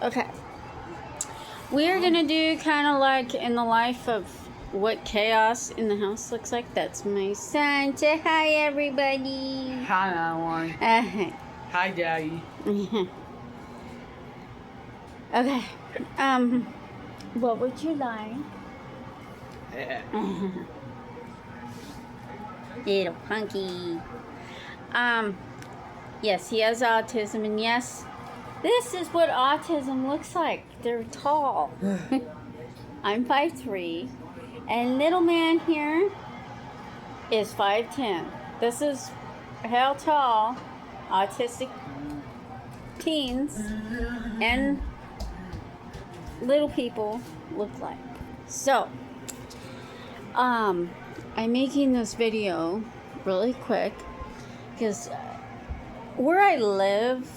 Okay. We are going to do kind of like in the life of what chaos in the house looks like. That's my son. Say hi, everybody. Hi, Alan. Hi, Daddy. Okay. What would you like? Little punky. Yes, he has autism, and yes, this is what autism looks like. They're tall. I'm 5'3", and little man here is 5'10". This is how tall autistic teens and little people look like. So, I'm making this video really quick because where I live,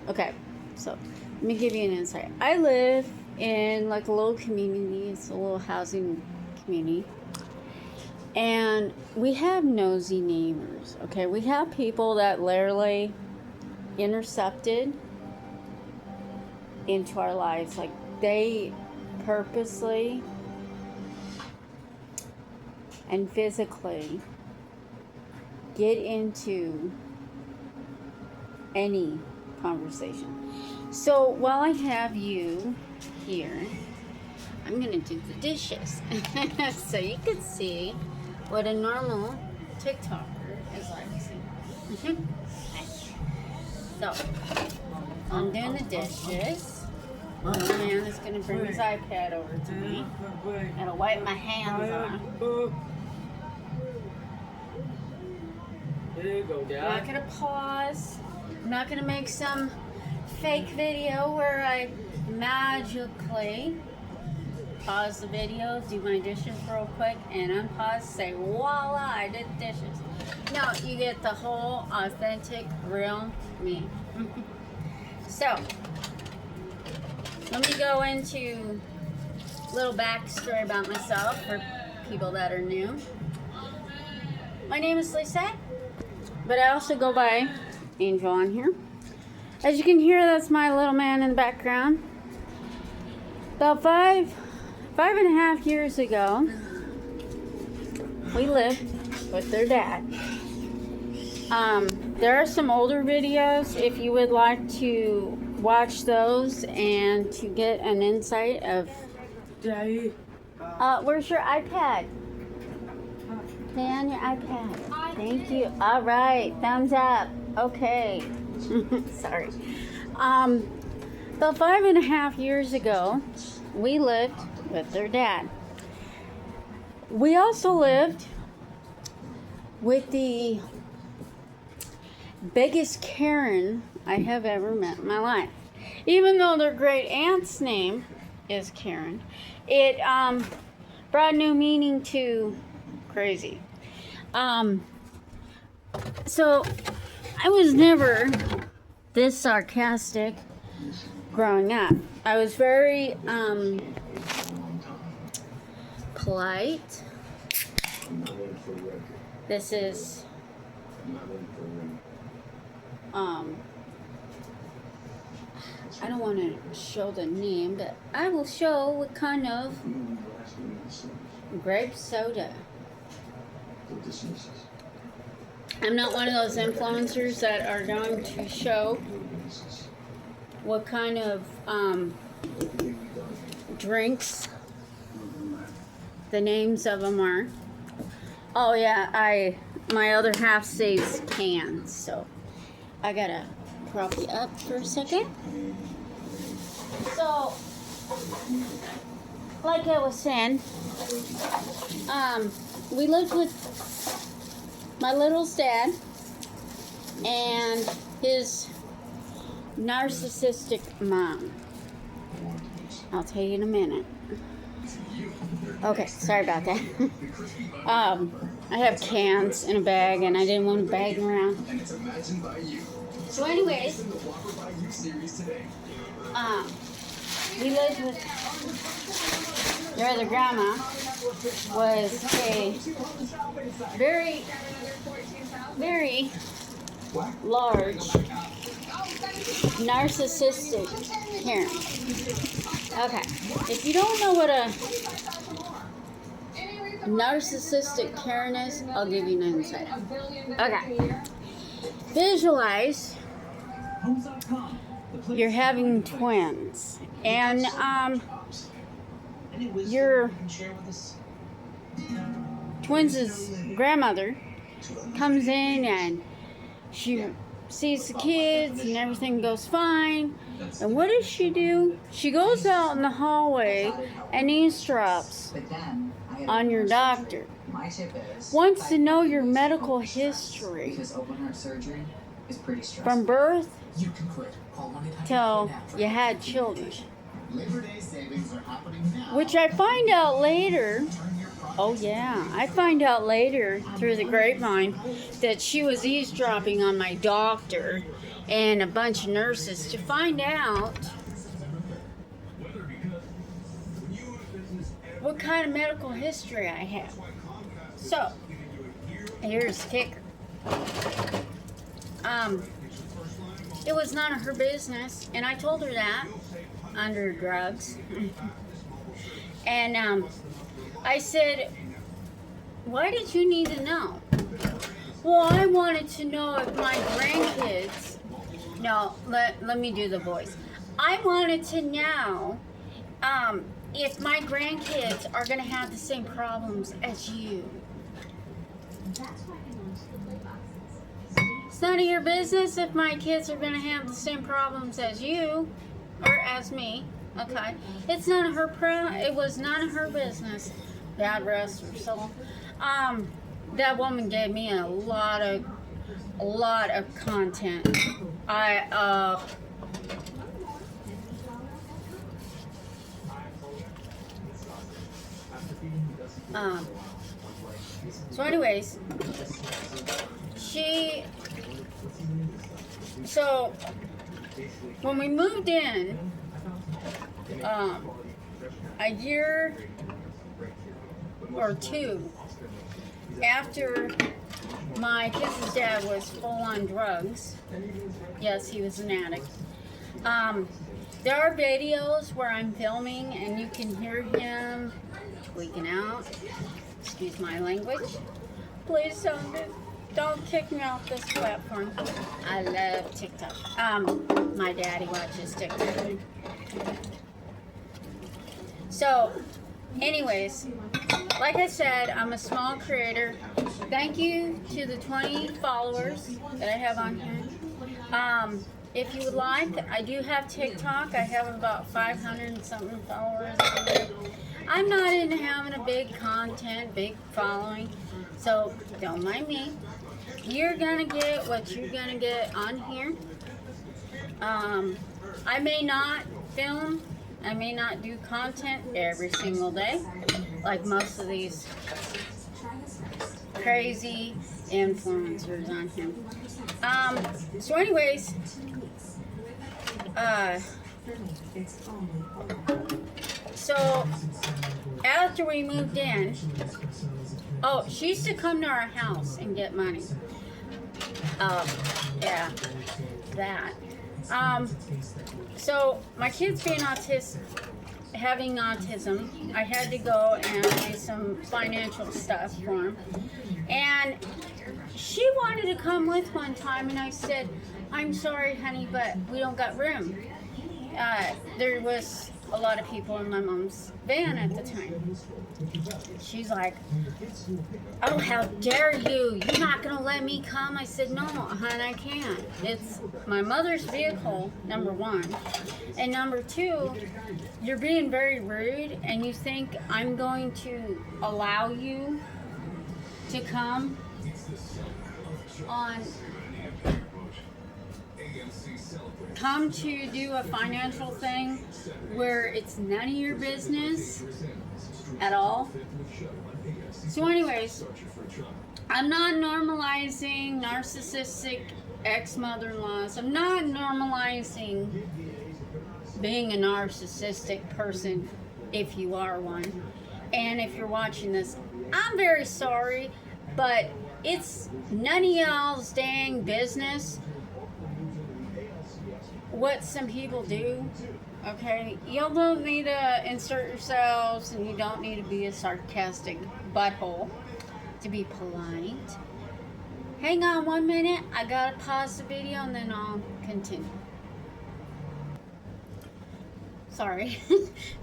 okay, so let me give you an insight. I live in like a little community. It's a little housing community, and we have nosy neighbors. Okay, we have people that literally intercepted into our lives. Like, they purposely and physically get into any conversation. So while I have you here, I'm gonna do the dishes so you can see what a normal TikToker is like. So I'm doing the dishes. Oh man is gonna bring his iPad over to me. It'll wipe my hands on. There you go, Dad. I'm not gonna pause. I'm not gonna make some fake video where I magically pause the video, do my dishes real quick, and unpause, say voila, I did the dishes. No, you get the whole authentic, real me. So, let me go into a little backstory about myself for people that are new. My name is Lisa, but I also go by Angel on here. As you can hear, that's my little man in the background. About five and a half years ago, we lived with their dad. There are some older videos if you would like to watch those and to get an insight of. Daddy. Where's your iPad? Stay on your iPad. Thank you. All right, thumbs up. Okay. Sorry. About 5.5 years ago, we lived with their dad. We also lived with the biggest Karen I have ever met in my life. Even though their great aunt's name is Karen, it brought new meaning to crazy. So I was never this sarcastic growing up. I was very polite. This is I don't want to show the name, but I will show what kind of grape soda. I'm not one of those influencers that are going to show what kind of drinks the names of them are. Oh yeah, my other half saves cans, so I gotta prop you up for a second. So, like I was saying, we lived with my little dad and his narcissistic mom. I'll tell you in a minute. Okay, sorry about that. I have cans in a bag and I didn't want to bag them around. So anyways, we lived with their other grandma, was a very, very large narcissistic Karen. Okay, if you don't know what a narcissistic Karen is, I'll give you an insight. Okay, visualize you're having twins, and your twins' grandmother comes in and she sees the kids and everything goes fine. And what does she do? She goes out in the hallway and eavesdrops on your doctor. Wants to know your medical history from birth till you had children. Which I find out later. Oh yeah, I find out later through the grapevine that she was eavesdropping on my doctor and a bunch of nurses to find out what kind of medical history I have. So, here's the kicker. It was none of her business, and I told her that under drugs. And I said, why did you need to know? Well, I wanted to know if my grandkids, no, let me do the voice. I wanted to know if my grandkids are going to have the same problems as you. It's none of your business if my kids are going to have the same problems as you or as me. Okay, it's none of her it was none of her business. God rest her soul. That woman gave me a lot of content. So anyways, so when we moved in, a year or two after my kids' dad was full on drugs, yes, he was an addict. There are videos where I'm filming and you can hear him tweaking out. Excuse my language. Please don't kick me off this platform. I love TikTok. My daddy watches TikTok. So, anyways, like I said, I'm a small creator. Thank you to the 20 followers that I have on here. If you would like, I do have TikTok. I have about 500 and something followers. I'm not into having a big content, big following, so don't mind me. You're gonna get what you're gonna get on here. I may not film, I may not do content every single day, like most of these crazy influencers on here. So anyways, so after we moved in, oh, she used to come to our house and get money. Yeah, that. So my kids being having autism, I had to go and do some financial stuff for them. And she wanted to come with one time, and I said, I'm sorry, honey, but we don't got room. There was a lot of people in my mom's van at the time. She's like, oh, how dare you? You're not going to let me come? I said, no, hon, I can't. It's my mother's vehicle, number one. And number two, you're being very rude, and you think I'm going to allow you to come to do a financial thing where it's none of your business at all. So anyways, I'm not normalizing narcissistic ex-mother-in-laws. I'm not normalizing being a narcissistic person if you are one. And if you're watching this, I'm very sorry, but it's none of y'all's dang business what some people do. Okay, you don't need to insert yourselves, and you don't need to be a sarcastic butthole to be polite. Hang on 1 minute. I gotta pause the video and then I'll continue. Sorry,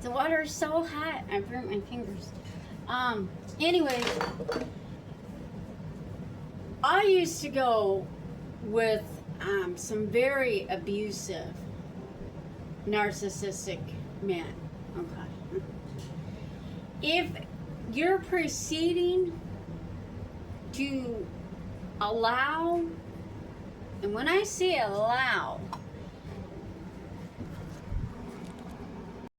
the water is so hot. I burnt my fingers. Anyway, I used to go with some very abusive, narcissistic men. Okay. If you're proceeding to allow, and when I say allow,